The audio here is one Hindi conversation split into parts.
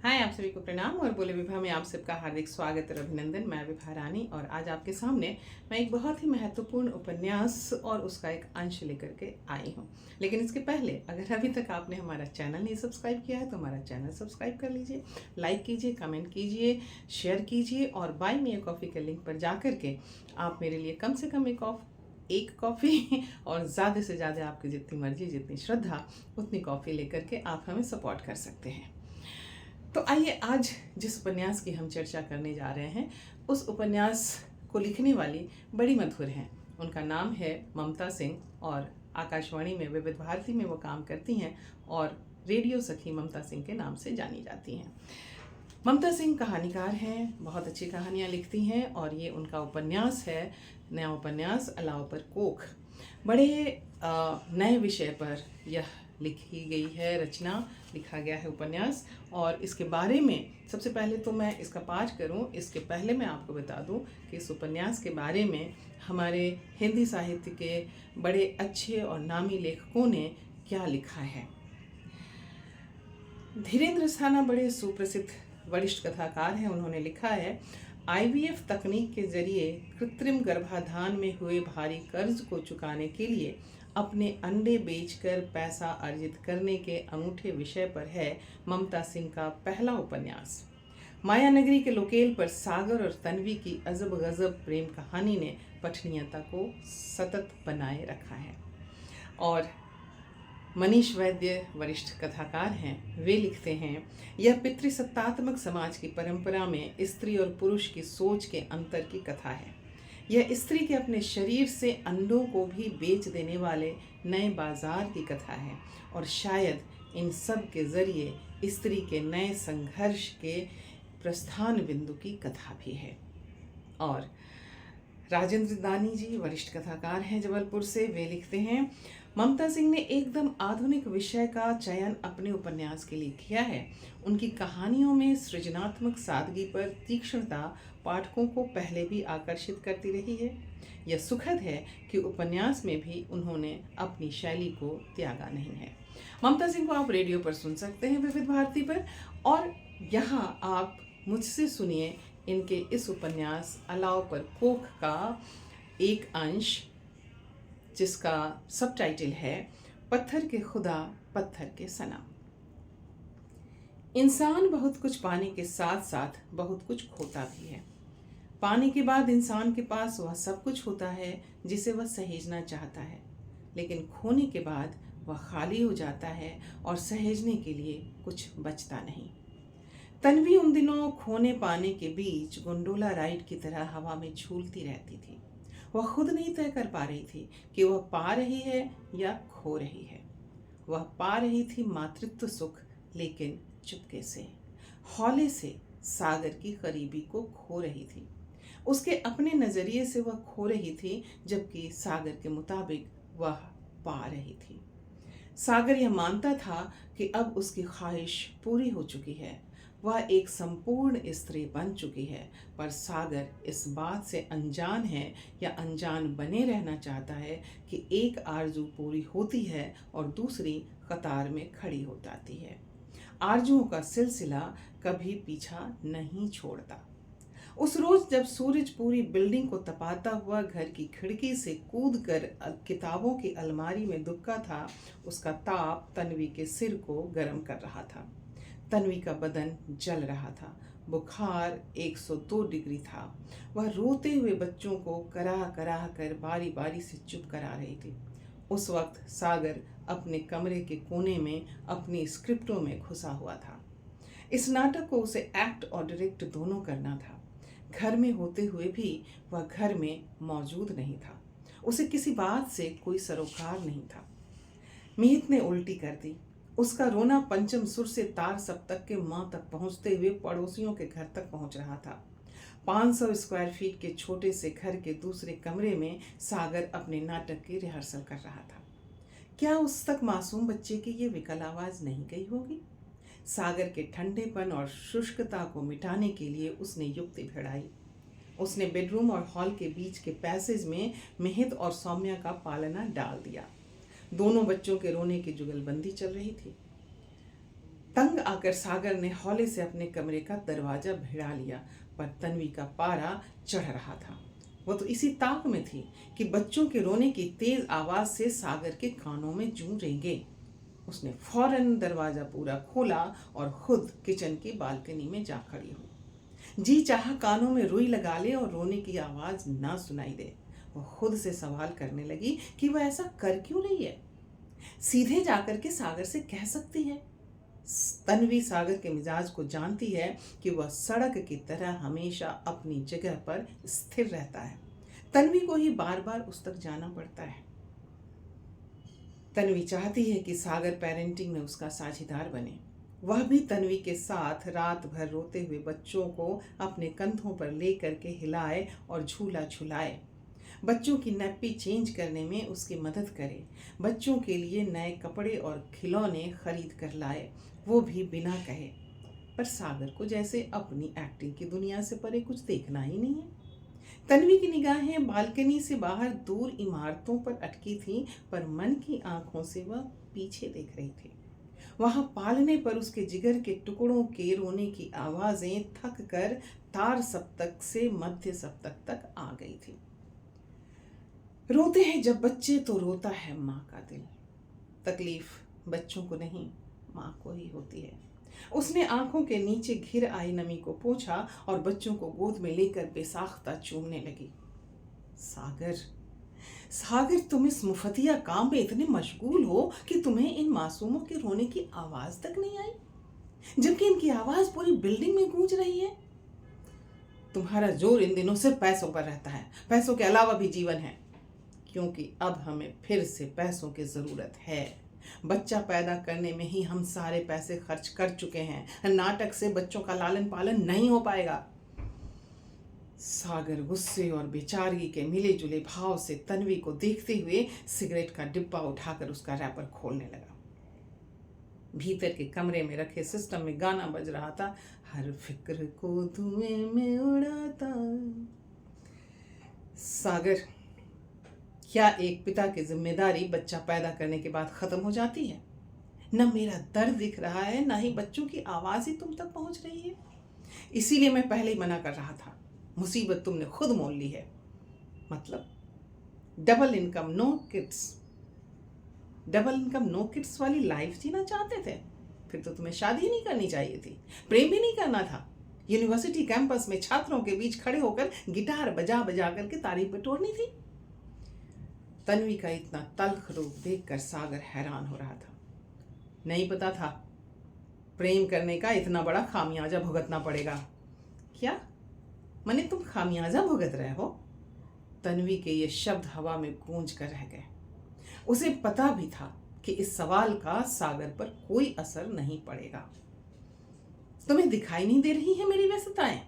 हाय, आप सभी को प्रणाम और बोले विभा में आप सबका हार्दिक स्वागत और अभिनंदन। मैं विभा रानी और आज आपके सामने मैं एक बहुत ही महत्वपूर्ण उपन्यास और उसका एक अंश लेकर के आई हूँ। लेकिन इसके पहले अगर अभी तक आपने हमारा चैनल नहीं सब्सक्राइब किया है तो हमारा चैनल सब्सक्राइब कर लीजिए, लाइक कीजिए, कमेंट कीजिए, शेयर कीजिए और बाय मी अ कॉफ़ी के लिंक पर जा कर के आप मेरे लिए कम से कम एक कॉफ़ी और ज़्यादा से ज़्यादा आपकी जितनी मर्जी, जितनी श्रद्धा, उतनी कॉफ़ी लेकर के आप हमें सपोर्ट कर सकते हैं। तो आइए आज जिस उपन्यास की हम चर्चा करने जा रहे हैं उस उपन्यास को लिखने वाली बड़ी मधुर हैं। उनका नाम है ममता सिंह और आकाशवाणी में विविध भारती में वो काम करती हैं और रेडियो सखी ममता सिंह के नाम से जानी जाती हैं। ममता सिंह कहानीकार हैं, बहुत अच्छी कहानियाँ लिखती हैं और ये उनका उपन्यास है, नया उपन्यास अलाव पर कोख। बड़े नए विषय पर यह लिखी गई है रचना, लिखा गया है उपन्यास। और इसके बारे में सबसे पहले तो मैं इसका पाठ करूं, इसके पहले मैं आपको बता दूं कि इस उपन्यास के बारे में हमारे हिंदी साहित्य के बड़े अच्छे और नामी लेखकों ने क्या लिखा है। धीरेन्द्र स्थाना बड़े सुप्रसिद्ध वरिष्ठ कथाकार हैं। उन्होंने लिखा है, IVF तकनीक के जरिए कृत्रिम गर्भाधान में हुए भारी कर्ज को चुकाने के लिए अपने अंडे बेचकर पैसा अर्जित करने के अनूठे विषय पर है ममता सिंह का पहला उपन्यास। माया नगरी के लोकेल पर सागर और तन्वी की अजब गजब प्रेम कहानी ने पठनीयता को सतत बनाए रखा है। और मनीष वैद्य वरिष्ठ कथाकार हैं, वे लिखते हैं, यह पितृसत्तात्मक समाज की परंपरा में स्त्री और पुरुष की सोच के अंतर की कथा है। यह स्त्री के अपने शरीर से अंडों को भी बेच देने वाले नए बाजार की कथा है और शायद इन सब के जरिए स्त्री के नए संघर्ष के प्रस्थान बिंदु की कथा भी है। और राजेंद्र दानी जी वरिष्ठ कथाकार हैं जबलपुर से, वे लिखते हैं, ममता सिंह ने एकदम आधुनिक विषय का चयन अपने उपन्यास के लिए किया है। उनकी कहानियों में सृजनात्मक सादगी पर तीक्ष्णता पाठकों को पहले भी आकर्षित करती रही है। यह सुखद है कि उपन्यास में भी उन्होंने अपनी शैली को त्यागा नहीं है। ममता सिंह को आप रेडियो पर सुन सकते हैं विविध भारती पर, और यहाँ आप मुझसे सुनिए इनके इस उपन्यास अलाव पर कोख का एक अंश, जिसका सबटाइटल है पत्थर के खुदा पत्थर के सनम। इंसान बहुत कुछ पाने के साथ साथ बहुत कुछ खोता भी है। पाने के बाद इंसान के पास वह सब कुछ होता है जिसे वह सहेजना चाहता है, लेकिन खोने के बाद वह खाली हो जाता है और सहेजने के लिए कुछ बचता नहीं। तन्वी उन दिनों खोने पाने के बीच गोंडोला राइड की तरह हवा में झूलती रहती थी। वह खुद नहीं तय कर पा रही थी कि वह पा रही है या खो रही है। वह पा रही थी मातृत्व सुख, लेकिन चुपके से, हौले से सागर की करीबी को खो रही थी। उसके अपने नजरिए से वह खो रही थी, जबकि सागर के मुताबिक वह पा रही थी। सागर यह मानता था कि अब उसकी ख्वाहिश पूरी हो चुकी है, वह एक संपूर्ण स्त्री बन चुकी है, पर सागर इस बात से अनजान है या अनजान बने रहना चाहता है कि एक आरजू पूरी होती है और दूसरी कतार में खड़ी हो जाती है। आरजुओं का सिलसिला कभी पीछा नहीं छोड़ता। उस रोज जब सूरज पूरी बिल्डिंग को तपाता हुआ घर की खिड़की से कूदकर किताबों की अलमारी में दुबका था, उसका ताप तन्वी के सिर को गर्म कर रहा था। तन्वी का बदन जल रहा था, बुखार 102 डिग्री था। वह रोते हुए बच्चों को कराह कराह कर बारी बारी से चुप करा रही थी। उस वक्त सागर अपने कमरे के कोने में अपनी स्क्रिप्टों में घुसा हुआ था। इस नाटक को उसे एक्ट और डायरेक्ट दोनों करना था। घर में होते हुए भी वह घर में मौजूद नहीं था। उसे किसी बात से कोई सरोकार नहीं था। मीत ने उल्टी कर दी। उसका रोना पंचम सुर से तार सप्तक के माँ तक पहुंचते हुए पड़ोसियों के घर तक पहुंच रहा था। 500 स्क्वायर फीट के छोटे से घर के दूसरे कमरे में सागर अपने नाटक की रिहर्सल कर रहा था। क्या उस तक मासूम बच्चे की ये विकल आवाज नहीं गई होगी? सागर के ठंडेपन और शुष्कता को मिटाने के लिए उसने युक्ति भिड़ाई। उसने बेडरूम और हॉल के बीच के पैसेज में मिहित और सौम्या का पालना डाल दिया। दोनों बच्चों के रोने की जुगलबंदी चल रही थी। तंग आकर सागर ने हौले से अपने कमरे का दरवाजा भिड़ा लिया, पर तन्वी का पारा चढ़ रहा था। वो तो इसी ताक में थी कि बच्चों के रोने की तेज आवाज से सागर के कानों में जूं रेंगे। उसने फौरन दरवाजा पूरा खोला और खुद किचन की बालकनी में जा खड़ी हुई। जी चाहा कानों में रुई लगा ले और रोने की आवाज ना सुनाई दे। वो खुद से सवाल करने लगी कि वह ऐसा कर क्यों रही है। सीधे जाकर के सागर से कह सकती है। तन्वी सागर के मिजाज को जानती है कि वह सड़क की तरह हमेशा अपनी जगह पर स्थिर रहता है। तन्वी को ही बार बार उस तक जाना पड़ता है। तन्वी चाहती है कि सागर पेरेंटिंग में उसका साझेदार बने। वह भी तन्वी के साथ रात भर रोते हुए बच्चों को अपने कंधों पर लेकर के हिलाए और झूला झुलाए। बच्चों की नैप्पी चेंज करने में उसकी मदद करे। बच्चों के लिए नए कपड़े और खिलौने खरीद कर लाए, वो भी बिना कहे। पर सागर को जैसे अपनी एक्टिंग की दुनिया से परे कुछ देखना ही नहीं है। तन्वी की निगाहें बालकनी से बाहर दूर इमारतों पर अटकी थीं, पर मन की आंखों से वह पीछे देख रही थी। वहां पालने पर उसके जिगर के टुकड़ों के रोने की आवाजें थक कर तार सप्तक से मध्य सप्तक तक आ गई थी। रोते हैं जब बच्चे तो रोता है माँ का दिल। तकलीफ बच्चों को नहीं, माँ को ही होती है। उसने आंखों के नीचे घिर आई नमी को पोंछा और बच्चों को गोद में लेकर बेसाख्ता चूमने लगी। सागर, सागर, तुम इस मुफतिया काम में इतने मशगूल हो कि तुम्हें इन मासूमों के रोने की आवाज तक नहीं आई, जबकि इनकी आवाज पूरी बिल्डिंग में गूंज रही है। तुम्हारा जोर इन दिनों सिर्फ पैसों पर रहता है। पैसों के अलावा भी जीवन है, क्योंकि अब हमें फिर से पैसों की जरूरत है। बच्चा पैदा करने में ही हम सारे पैसे खर्च कर चुके हैं। नाटक से बच्चों का लालन पालन नहीं हो पाएगा। सागर गुस्से और बेचारगी के मिले जुले भाव से तन्वी को देखते हुए सिगरेट का डिब्बा उठाकर उसका रैपर खोलने लगा। भीतर के कमरे में रखे सिस्टम में गाना बज रहा था, हर फिक्र को धुएं में उड़ाता। सागर, क्या एक पिता की जिम्मेदारी बच्चा पैदा करने के बाद खत्म हो जाती है? न मेरा दर्द दिख रहा है, ना ही बच्चों की आवाज ही तुम तक पहुंच रही है। इसीलिए मैं पहले ही मना कर रहा था। मुसीबत तुमने खुद मोल ली है। मतलब double income no kids, double income no kids वाली लाइफ जीना चाहते थे? फिर तो तुम्हें शादी नहीं करनी चाहिए थी, प्रेम भी नहीं करना था। यूनिवर्सिटी कैंपस में छात्रों के बीच खड़े होकर गिटार बजा बजा करके तारीफ बटोरनी थी। तन्वी का इतना तल्ख रूप देखकर सागर हैरान हो रहा था। नहीं पता था प्रेम करने का इतना बड़ा खामियाजा भुगतना पड़ेगा। क्या मने तुम खामियाजा भुगत रहे हो? तन्वी के ये शब्द हवा में गूंज कर रह गए। उसे पता भी था कि इस सवाल का सागर पर कोई असर नहीं पड़ेगा। तुम्हें दिखाई नहीं दे रही है मेरी व्यस्तताएं?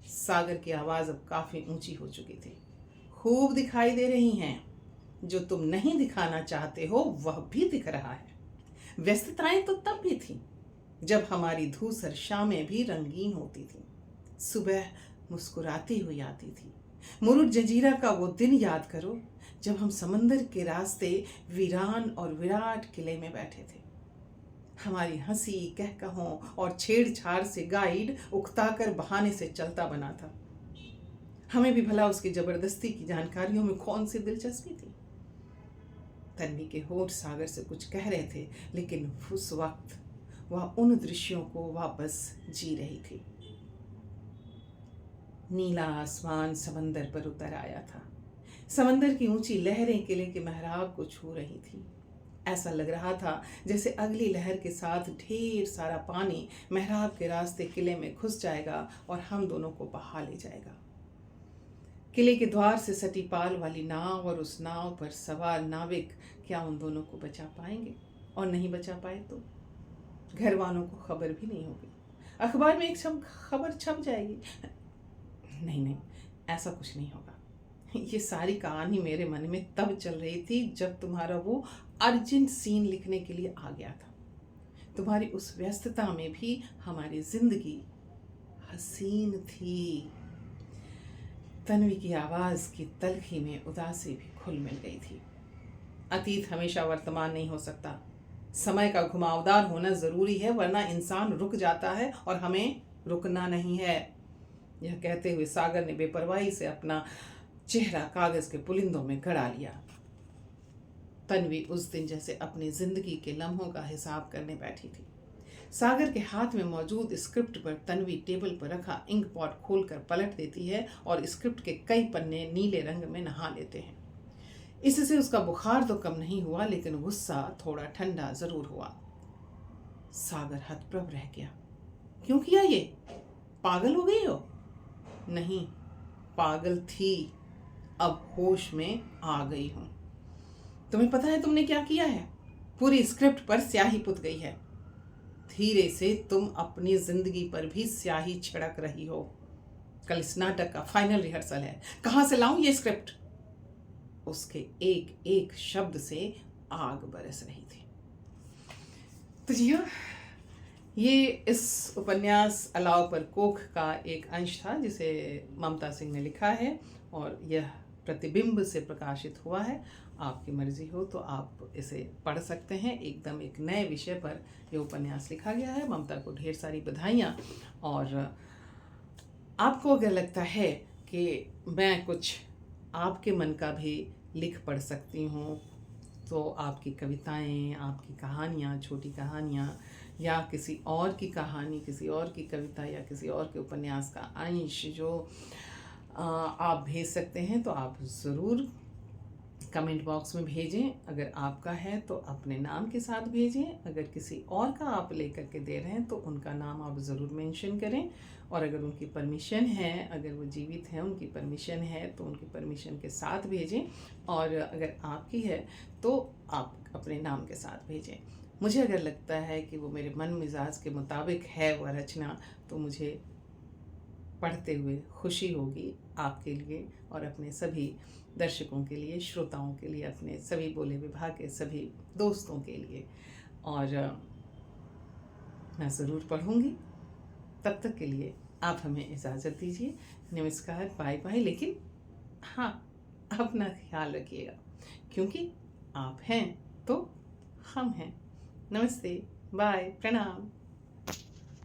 सागर की आवाज अब काफी ऊंची हो चुकी थी। खूब दिखाई दे रही हैं। जो तुम नहीं दिखाना चाहते हो वह भी दिख रहा है। व्यस्तताएं तो तब भी थी जब हमारी धूसर शामें भी रंगीन होती थी। सुबह मुस्कुराती हुई आती थी। मुरुड जंजीरा का वो दिन याद करो जब हम समंदर के रास्ते वीरान और विराट किले में बैठे थे। हमारी हंसी, कहकहों और छेड़छाड़ से गाइड उकताकर बहाने से चलता बना था। हमें भी भला उसकी जबरदस्ती की जानकारियों में कौन सी दिलचस्पी थी। तन्वी के होठ सागर से कुछ कह रहे थे, लेकिन उस वक्त वह उन दृश्यों को वापस जी रही थी। नीला आसमान समंदर पर उतर आया था। समंदर की ऊंची लहरें किले के मेहराब को छू रही थी। ऐसा लग रहा था जैसे अगली लहर के साथ ढेर सारा पानी मेहराब के रास्ते किले में घुस जाएगा और हम दोनों को बहा ले जाएगा। किले के द्वार से सटी पाल वाली नाव और उस नाव पर सवार नाविक क्या उन दोनों को बचा पाएंगे? और नहीं बचा पाए तो घर वालों को खबर भी नहीं होगी। अखबार में एक खबर छप जाएगी। नहीं, ऐसा कुछ नहीं होगा। ये सारी कहानी मेरे मन में तब चल रही थी जब तुम्हारा वो अर्जेंट सीन लिखने के लिए आ गया था। तुम्हारी उस व्यस्तता में भी हमारी जिंदगी हसीन थी। तन्वी की आवाज की तलखी में उदासी भी घुल मिल गई थी। अतीत हमेशा वर्तमान नहीं हो सकता। समय का घुमावदार होना ज़रूरी है, वरना इंसान रुक जाता है और हमें रुकना नहीं है। यह कहते हुए सागर ने बेपरवाही से अपना चेहरा कागज़ के पुलिंदों में गड़ा लिया। तन्वी उस दिन जैसे अपनी ज़िंदगी के लम्हों का हिसाब करने बैठी थी। सागर के हाथ में मौजूद स्क्रिप्ट पर तन्वी टेबल पर रखा इंक पॉट खोलकर पलट देती है और स्क्रिप्ट के कई पन्ने नीले रंग में नहा लेते हैं। इससे उसका बुखार तो कम नहीं हुआ, लेकिन गुस्सा थोड़ा ठंडा जरूर हुआ। सागर हतप्रभ रह गया। क्यों किया ये? पागल हो गई हो? नहीं, पागल थी, अब होश में आ गई हूं। तुम्हें पता है तुमने क्या किया है? पूरी स्क्रिप्ट पर स्याही पुत गई है। धीरे से तुम अपनी जिंदगी पर भी स्याही छिड़क रही हो। कल इस नाटक का फाइनल रिहर्सल है, कहां से लाऊं ये स्क्रिप्ट? उसके एक एक शब्द से आग बरस रही थी। तो जी हाँ, ये इस उपन्यास अलाव पर कोख का एक अंश था जिसे ममता सिंह ने लिखा है और यह प्रतिबिंब से प्रकाशित हुआ है। आपकी मर्जी हो तो आप इसे पढ़ सकते हैं। एकदम एक नए विषय पर यह उपन्यास लिखा गया है। ममता को ढेर सारी बधाइयाँ। और आपको अगर लगता है कि मैं कुछ आपके मन का भी लिख पढ़ सकती हूँ, तो आपकी कविताएं, आपकी कहानियाँ, छोटी कहानियाँ या किसी और की कहानी, किसी और की कविता या किसी और के उपन्यास का अंश जो आप भेज सकते हैं, तो आप ज़रूर कमेंट बॉक्स में भेजें। अगर आपका है तो अपने नाम के साथ भेजें। अगर किसी और का आप लेकर के दे रहे हैं तो उनका नाम आप ज़रूर मेंशन करें। और अगर उनकी परमिशन है, अगर वो जीवित हैं, उनकी परमिशन है तो उनकी परमिशन के साथ भेजें। और अगर आपकी है तो आप अपने नाम के साथ भेजें। मुझे अगर लगता है कि वो मेरे मन मिजाज के मुताबिक है वह रचना, तो मुझे पढ़ते हुए खुशी होगी आपके लिए और अपने सभी दर्शकों के लिए, श्रोताओं के लिए, अपने सभी बोले विभाग के सभी दोस्तों के लिए। और मैं ज़रूर पढ़ूँगी। तब तक के लिए आप हमें इजाज़त दीजिए। नमस्कार, बाय बाय। लेकिन हाँ, अपना ख्याल रखिएगा, क्योंकि आप हैं तो हम हैं। नमस्ते, बाय, प्रणाम।